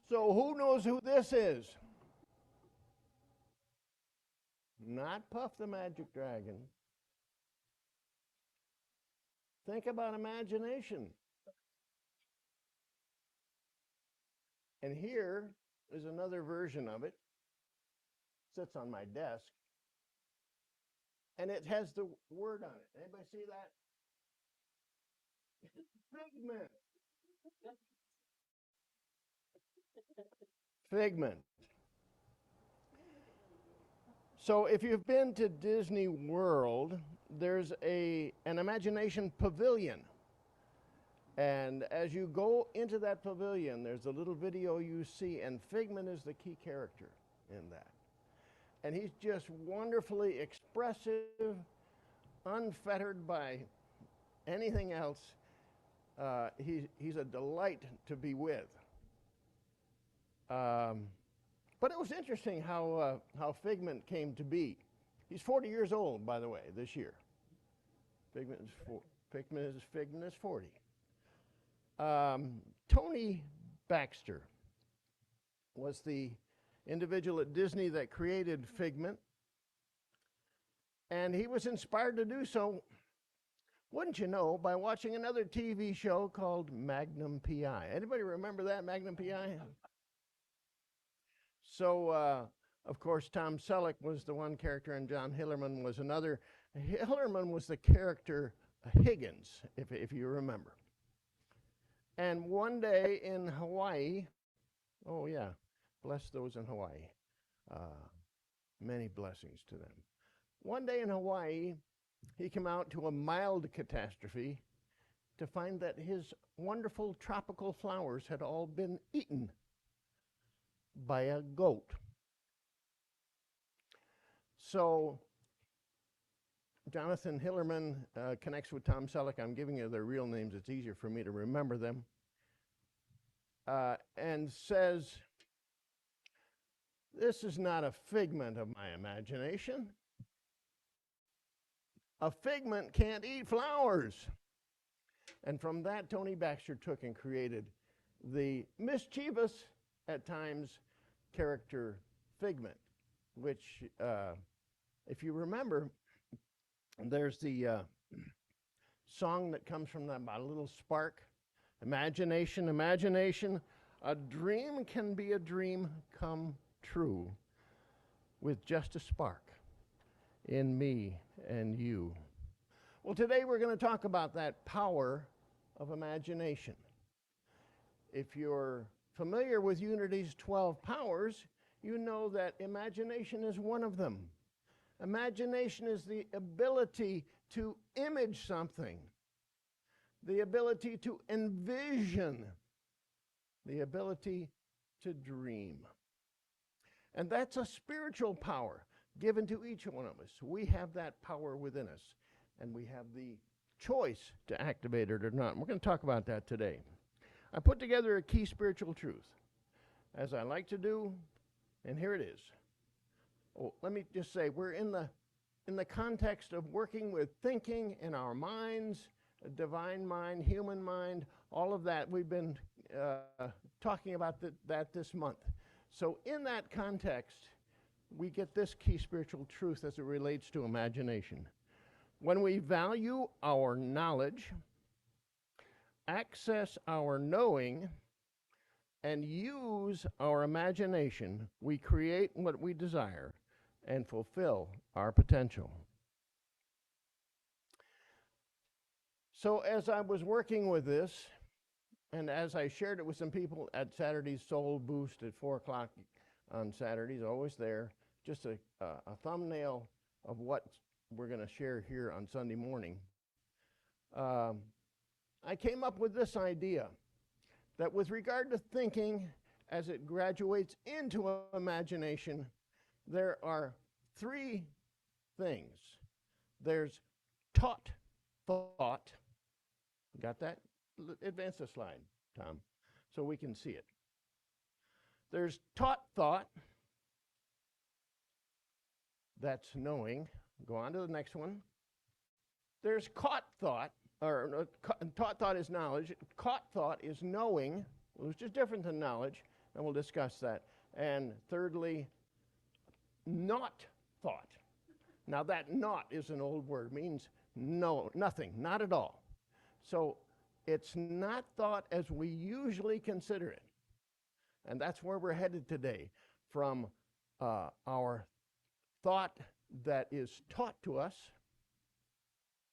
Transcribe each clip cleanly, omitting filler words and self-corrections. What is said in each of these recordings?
So who knows who this is? Not Puff the Magic Dragon. Think about imagination. And here is another version of it. Sits on my desk. And it has the word on it. Anybody see that? Figment. Figment. So if you've been to Disney World, there's an imagination pavilion. And as you go into that pavilion, there's a little video you see, and Figment is the key character in that. And he's just wonderfully expressive, unfettered by anything else. He's a delight to be with. But it was interesting how Figment came to be. He's 40 years old, by the way, this year. Figment is 40. Tony Baxter was the individual at Disney that created Figment. And he was inspired to do so, wouldn't you know, by watching another TV show called Magnum P.I. Anybody remember that, Magnum P.I.? So, of course, Tom Selleck was the one character, and John Hillerman was another. Hillerman was the character Higgins, if you remember. And one day in Hawaii, oh yeah, bless those in Hawaii. Many blessings to them. One day in Hawaii, he came out to a mild catastrophe to find that his wonderful tropical flowers had all been eaten by a goat. So Jonathan Hillerman connects with Tom Selleck. I'm giving you their real names. It's easier for me to remember them. And says, this is not a figment of my imagination. A figment can't eat flowers. And from that, Tony Baxter took and created the mischievous, at times, character Figment, which, if you remember, there's the song that comes from that, about a little spark. Imagination, imagination, a dream can be a dream come true with just a spark in me and you. Well, today we're going to talk about that power of imagination. If you're familiar with Unity's 12 powers, you know that imagination is one of them. Imagination is the ability to image something, the ability to envision, the ability to dream. And that's a spiritual power given to each one of us. We have that power within us, and we have the choice to activate it or not. And we're going to talk about that today. I put together a key spiritual truth, as I like to do, and here it is. Oh, let me just say, we're in the context of working with thinking in our minds, divine mind, human mind, all of that. We've been talking about that this month. So in that context, we get this key spiritual truth as it relates to imagination. When we value our knowledge, access our knowing, and use our imagination, we create what we desire and fulfill our potential. So as I was working with this, and as I shared it with some people at Saturday's Soul Boost at 4 o'clock on Saturdays, always there, just a thumbnail of what we're going to share here on Sunday morning, I came up with this idea that with regard to thinking, as it graduates into imagination, there are 3 things. There's taught thought. Got that? Advance the slide, Tom, so we can see it. There's taught thought. That's knowing. Go on to the next one. There's caught thought, or taught thought is knowledge. Caught thought is knowing, which is different than knowledge. and we'll discuss that. And thirdly, not thought. Now that not is an old word, means no, nothing, not at all. So it's not thought as we usually consider it. And that's where we're headed today, from our thought that is taught to us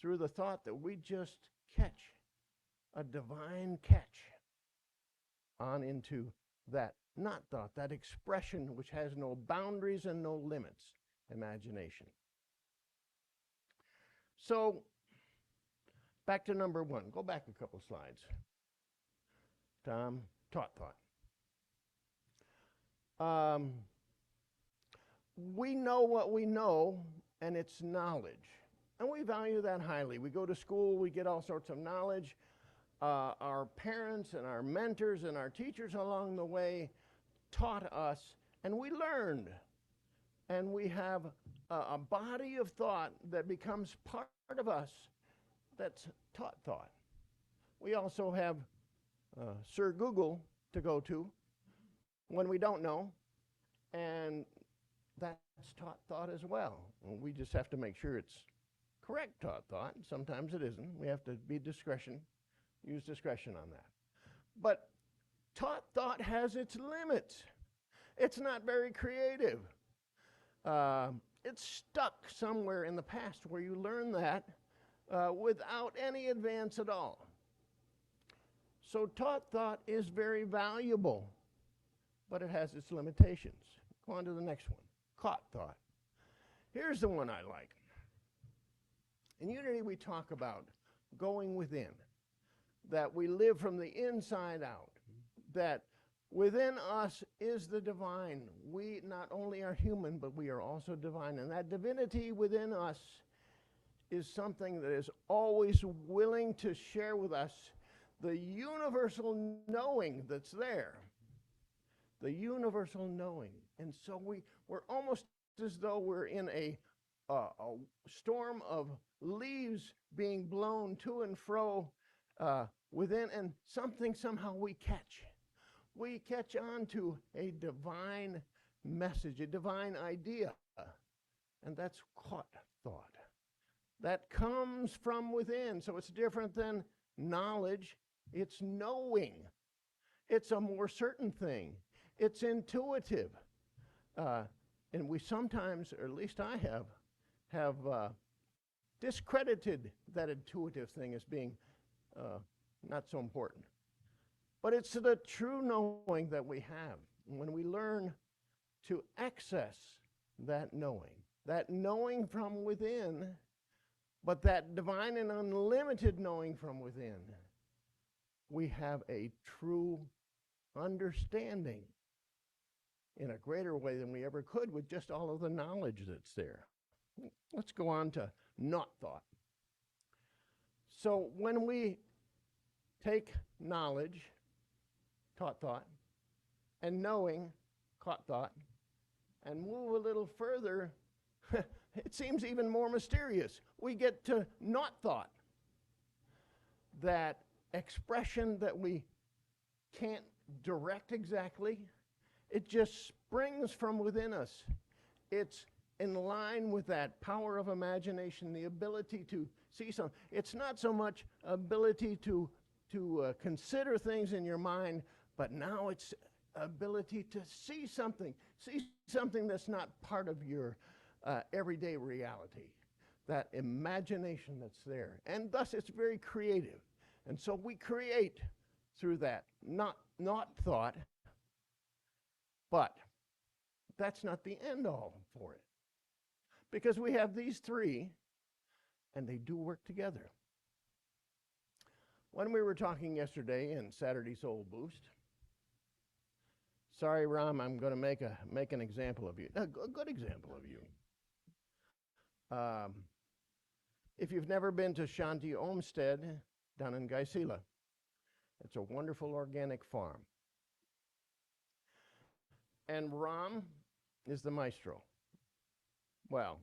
through the thought that we just catch, a divine catch, on into that not thought, that expression which has no boundaries and no limits, imagination. So, back to number one. Go back a couple slides. Tom, taught thought. We know what we know, and it's knowledge. And we value that highly. We go to school, we get all sorts of knowledge. Our parents and our mentors and our teachers along the way taught us, and we learned. And we have a body of thought that becomes part of us that's taught thought. We also have Sir Google to go to when we don't know, and that's taught thought as well. And we just have to make sure it's correct taught thought. Sometimes it isn't. We have to use discretion on that. But taught thought has its limits. It's not very creative. It's stuck somewhere in the past where you learn that without any advance at all. So taught thought is very valuable, but it has its limitations. Go on to the next one. Caught thought. Here's the one I like. In Unity, we talk about going within, that we live from the inside out, that within us is the divine. We not only are human, but we are also divine. And that divinity within us is something that is always willing to share with us the universal knowing that's there. The universal knowing. And so we're almost as though we're in a storm of leaves being blown to and fro within, and somehow we catch. We catch on to a divine message, a divine idea, and that's caught thought. That comes from within, so it's different than knowledge. It's knowing. It's a more certain thing. It's intuitive. And we sometimes, or at least I have discredited that intuitive thing as being not so important. But it's the true knowing that we have. When we learn to access that knowing from within, but that divine and unlimited knowing from within, we have a true understanding in a greater way than we ever could with just all of the knowledge that's there. Let's go on to not thought. So when we take knowledge, taught thought, and knowing, caught thought, and move a little further, it seems even more mysterious. We get to not thought. That expression that we can't direct exactly, it just springs from within us. It's in line with that power of imagination, the ability to see something. It's not so much ability to consider things in your mind, but now it's ability to see something that's not part of your everyday reality, that imagination that's there. And thus it's very creative. And so we create through that, not thought, but that's not the end all for it. Because we have these three, and they do work together. When we were talking yesterday in Saturday Soul Boost, sorry, Ram, I'm going to make an example of you, a good example of you. If you've never been to Shanti Olmsted down in Gaisila, it's a wonderful organic farm. And Ram is the maestro. Well,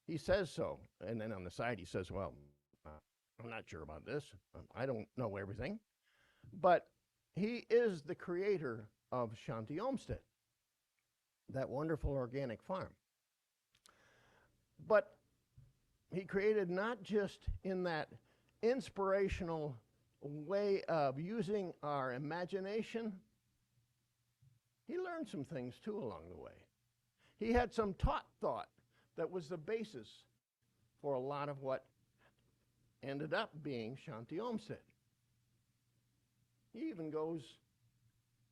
he says so. And then on the side he says, well, I'm not sure about this. I don't know everything. But he is the creator of Shanti Olmsted, that wonderful organic farm. But he created not just in that inspirational way of using our imagination, he learned some things too along the way. He had some taught thought that was the basis for a lot of what ended up being Shanti Olmsted. He even goes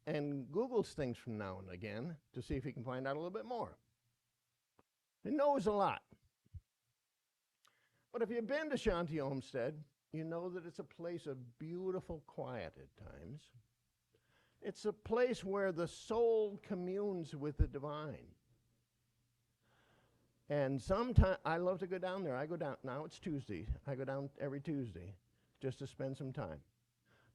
and Googles things from now and again to see if he can find out a little bit more. He knows a lot. But if you've been to Shanti Olmsted, you know that it's a place of beautiful quiet at times. It's a place where the soul communes with the divine. And sometimes, I love to go down there. I go down, now it's Tuesday. I go down every Tuesday just to spend some time.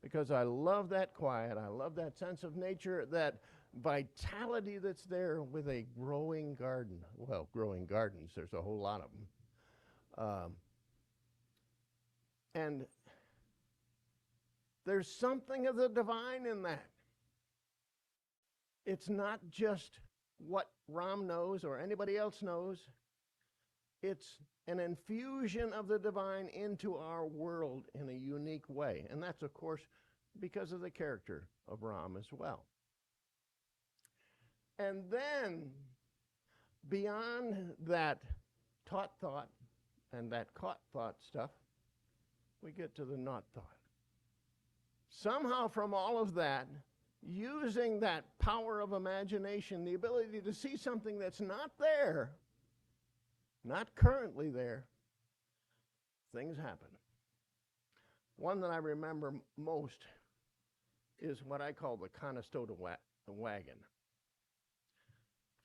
Because I love that quiet. I love that sense of nature, that vitality that's there with a growing garden. Well, growing gardens, there's a whole lot of them. And there's something of the divine in that. It's not just what Ram knows or anybody else knows. It's an infusion of the divine into our world in a unique way. And that's, of course, because of the character of Ram as well. And then, beyond that taught thought and that caught thought stuff, we get to the not thought. Somehow from all of that, using that power of imagination, the ability to see something that's not there, not currently there, things happen. One that I remember most is what I call the Conestoga wagon.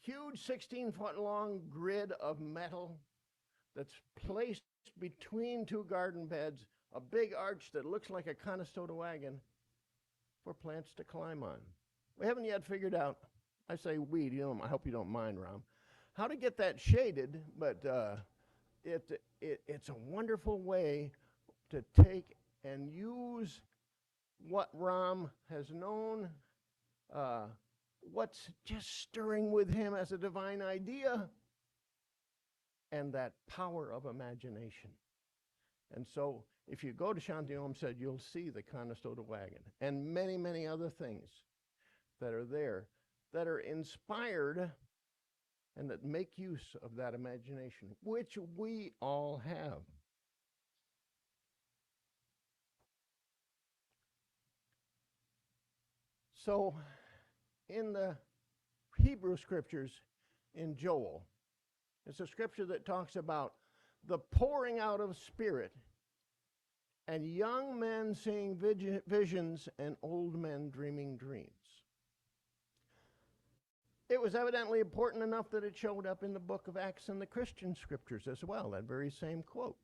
Huge 16-foot long grid of metal that's placed between two garden beds, a big arch that looks like a Conestoga wagon for plants to climb on. We haven't yet figured out, I say we, I hope you don't mind, Ram, how to get that shaded, but it's a wonderful way to take and use what Ram has known, what's just stirring with him as a divine idea, and that power of imagination. And so if you go to Shanti Olmsted, you'll see the Conestoga wagon and many, many other things that are there that are inspired and that make use of that imagination, which we all have. So in the Hebrew scriptures in Joel, it's a scripture that talks about the pouring out of spirit and young men seeing visions and old men dreaming dreams. It was evidently important enough that it showed up in the book of Acts and the Christian scriptures as well, that very same quote.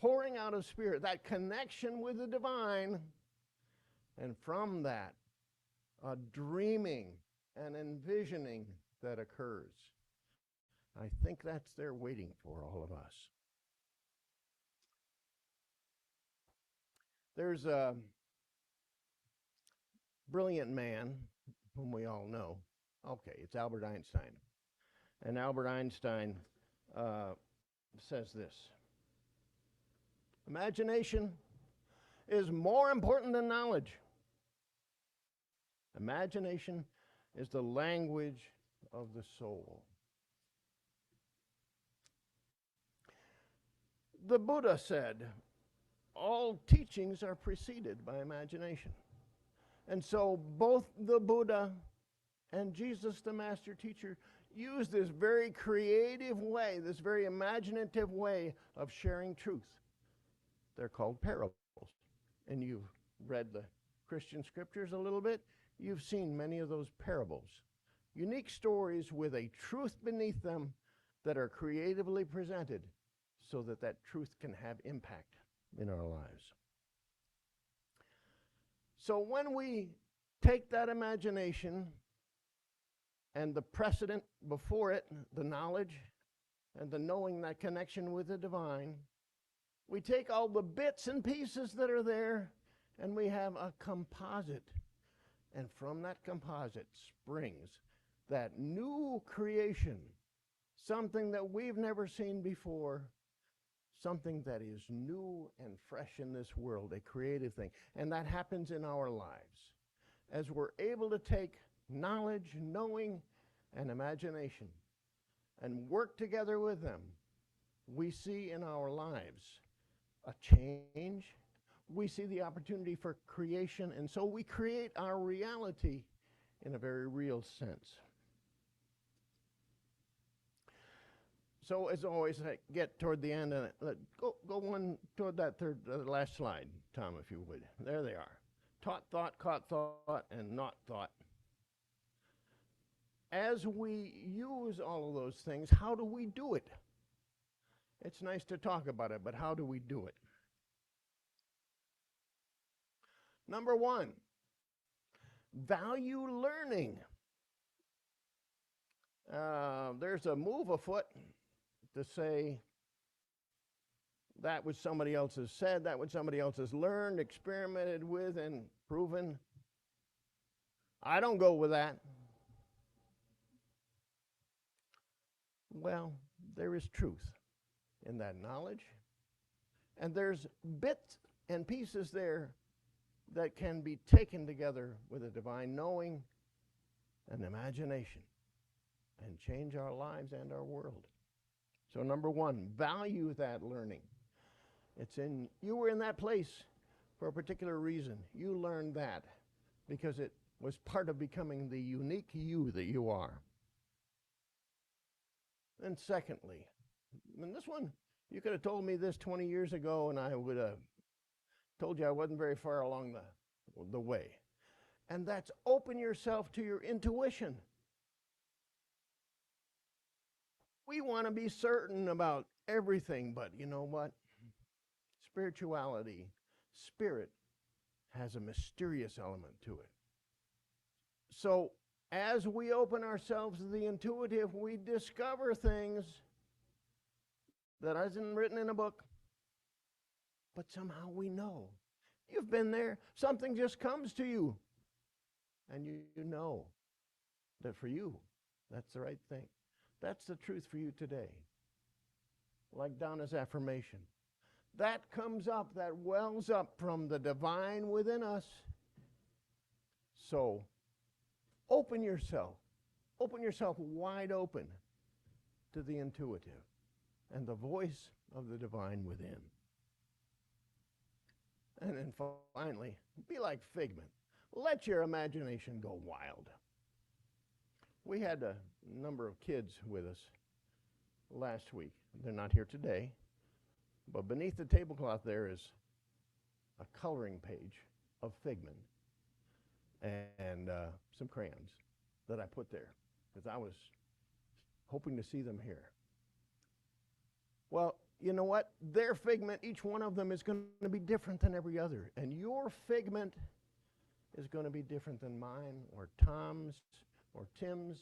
Pouring out of spirit, that connection with the divine, and from that, a dreaming and envisioning that occurs. I think that's there waiting for all of us. There's a brilliant man whom we all know. Okay, it's Albert Einstein. And Albert Einstein says this: imagination is more important than knowledge. Imagination is the language of the soul. The Buddha said, all teachings are preceded by imagination. And so both the Buddha and Jesus, the master teacher, use this very creative way, this very imaginative way of sharing truth. They're called parables. And you've read the Christian scriptures a little bit. You've seen many of those parables. Unique stories with a truth beneath them that are creatively presented so that that truth can have impact in our lives. So when we take that imagination and the precedent before it, the knowledge and the knowing, that connection with the divine, we take all the bits and pieces that are there And we have a composite. And from that composite springs that new creation, something that we've never seen before, something that is new and fresh in this world, a creative thing. And that happens in our lives. As we're able to take knowledge, knowing, and imagination and work together with them, we see in our lives a change. We see the opportunity for creation, and so we create our reality in a very real sense. So as always, I get toward the end, and go one toward that last slide, Tom, if you would. There they are. Taught thought, caught thought, and not thought. As we use all of those things, how do we do it? It's nice to talk about it, but how do we do it? Number one, value learning. There's a move afoot to say that which somebody else has said, that which somebody else has learned, experimented with, and proven. I don't go with that. Well, there is truth in that knowledge, and there's bits and pieces there that can be taken together with a divine knowing and imagination and change our lives and our world. So number one, value that learning. You were in that place for a particular reason. You learned that because it was part of becoming the unique you that you are. And secondly, and this one, you could have told me this 20 years ago and I would have told you I wasn't very far along the way. And that's open yourself to your intuition. We want to be certain about everything, but you know what? Spirituality, spirit, has a mysterious element to it. So as we open ourselves to the intuitive, we discover things that isn't written in a book, but somehow we know. You've been there. Something just comes to you, and you know that for you, that's the right thing. That's the truth for you today. Like Donna's affirmation. That comes up, that wells up from the divine within us. So open yourself wide open to the intuitive and the voice of the divine within. And then finally, be like Figment. Let your imagination go wild. We had a number of kids with us last week. They're not here today, but beneath the tablecloth there is a coloring page of Figment and some crayons that I put there because I was hoping to see them here. Well, you know what? Their Figment, each one of them is going to be different than every other. And your Figment is going to be different than mine or Tom's or Tim's,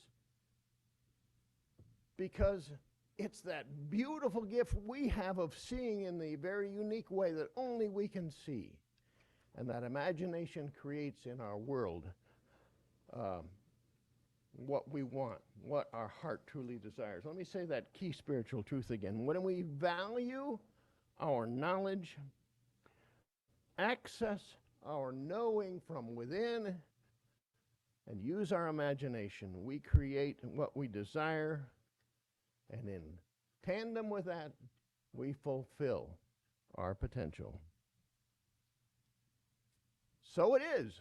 because it's that beautiful gift we have of seeing in the very unique way that only we can see. And that imagination creates in our world what we want, what our heart truly desires. Let me say that key spiritual truth again. When we value our knowledge, access our knowing from within, and use our imagination, we create what we desire, and in tandem with that, we fulfill our potential. So it is.